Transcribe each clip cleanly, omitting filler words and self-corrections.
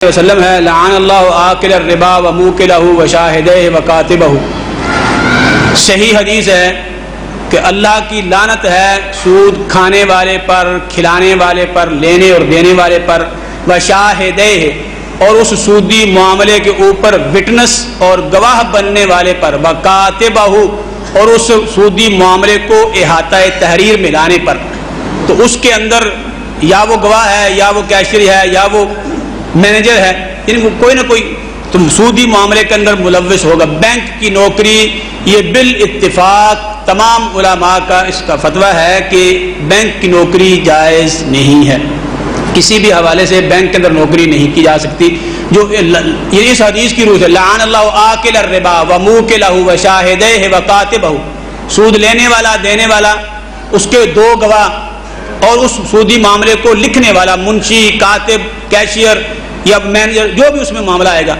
وسلم ہے لعن اللہ آکل الربا و موکلہ و شاہدہ و کاتبہ. صحیح حدیث ہے کہ اللہ کی لعنت ہے سود کھانے والے پر، کھلانے والے پر، لینے اور دینے والے پر، و شاہدہ اور اس سودی معاملے کے اوپر وٹنس اور گواہ بننے والے پر، و کاتبہ اور اس سودی معاملے کو احاطہ تحریر میں لانے پر. تو اس کے اندر یا وہ گواہ ہے یا وہ کیشری ہے یا وہ مینیجر ہے، یعنی کوئی نہ کوئی تو سودی معاملے کے اندر ملوث ہوگا. بینک کی نوکری یہ بالاتفاق تمام علماء کا اس کا فتویٰ ہے کہ بینک کی نوکری جائز نہیں ہے. کسی بھی حوالے سے بینک کے اندر نوکری نہیں کی جا سکتی. جو یہ اس حدیث کی روح ہے لعن اللہ آکل الربا و موکلہ و شاہدہ و کاتبہ، سود لینے والا، دینے والا، اس کے دو گواہ اور اس سودی معاملے کو لکھنے والا، منشی، کاتب، کیشیئر یا مینیجر، جو بھی اس میں معاملہ آئے گا.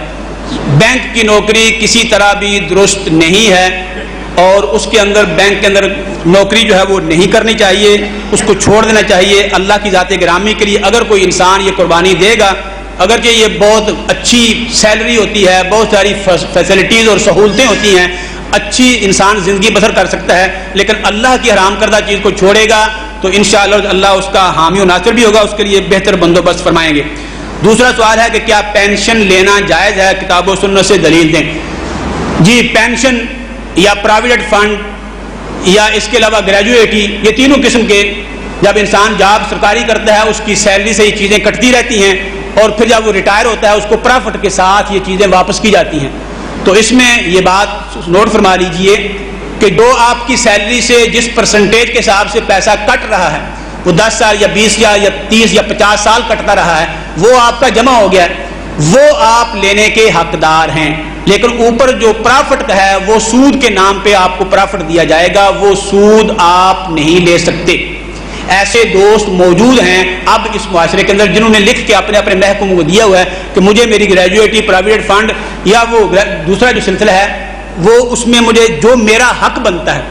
بینک کی نوکری کسی طرح بھی درست نہیں ہے اور اس کے اندر بینک کے اندر نوکری جو ہے وہ نہیں کرنی چاہیے، اس کو چھوڑ دینا چاہیے. اللہ کی ذات گرامی کے لیے اگر کوئی انسان یہ قربانی دے گا، اگرچہ یہ بہت اچھی سیلری ہوتی ہے، بہت ساری فیسلٹیز اور سہولتیں ہوتی ہیں، اچھی انسان زندگی بسر کر سکتا ہے، لیکن اللہ کی حرام کردہ چیز کو چھوڑے گا تو انشاءاللہ اللہ اس کا حامی و ناصر بھی ہوگا، اس کے لیے بہتر بندوبست فرمائیں گے. دوسرا سوال ہے کہ کیا پینشن لینا جائز ہے؟ کتاب و سنت سے دلیل دیں. جی، پینشن یا پراویڈنٹ فنڈ یا اس کے علاوہ گریجویٹی، یہ تینوں قسم کے جب انسان جاب سرکاری کرتا ہے اس کی سیلری سے یہ چیزیں کٹتی رہتی ہیں اور پھر جب وہ ریٹائر ہوتا ہے اس کو پرافٹ کے ساتھ یہ چیزیں واپس کی جاتی ہیں. تو اس میں یہ بات نوٹ فرما لیجئے کہ جو آپ کی سیلری سے جس پرسنٹیج کے حساب سے پیسہ کٹ رہا ہے، وہ 10 سال یا 20 یا 30 یا 50 سال کٹتا رہا ہے، وہ آپ کا جمع ہو گیا ہے، وہ آپ لینے کے حقدار ہیں. لیکن اوپر جو پرافٹ کا ہے وہ سود کے نام پہ آپ کو پرافٹ دیا جائے گا، وہ سود آپ نہیں لے سکتے. ایسے دوست موجود ہیں اب اس معاشرے کے اندر جنہوں نے لکھ کے اپنے محکوم کو دیا ہوا ہے کہ مجھے میری گریجویٹی، پراویڈنٹ فنڈ یا وہ دوسرا جو سلسلہ ہے وہ اس میں مجھے جو میرا حق بنتا ہے،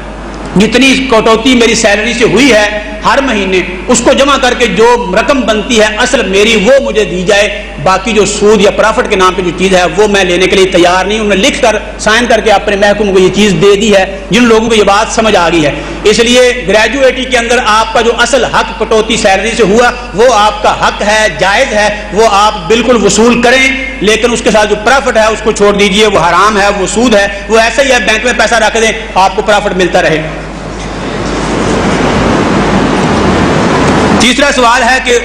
جتنی کٹوتی میری سیلری سے ہوئی ہے ہر مہینے، اس کو جمع کر کے جو رقم بنتی ہے اصل میری وہ مجھے دی جائے. باقی جو سود یا پرافٹ کے نام پہ جو چیز ہے وہ میں لینے کے لیے تیار نہیں. انہوں نے لکھ کر سائن کر کے اپنے محکوم کو یہ چیز دے دی ہے، جن لوگوں کو یہ بات سمجھ آ گئی ہے. اس لیے گریجویٹی کے اندر آپ کا جو اصل حق کٹوتی سیلری سے ہوا وہ آپ کا حق ہے، جائز ہے، وہ آپ بالکل وصول کریں. لیکن اس کے ساتھ جو پرافٹ ہے اس کو چھوڑ دیجئے، وہ حرام ہے، وہ سود ہے. وہ ایسا ہی ہے بینک میں پیسہ رکھ دیں، آپ کو پرافٹ ملتا رہے. تیسرا سوال ہے کہ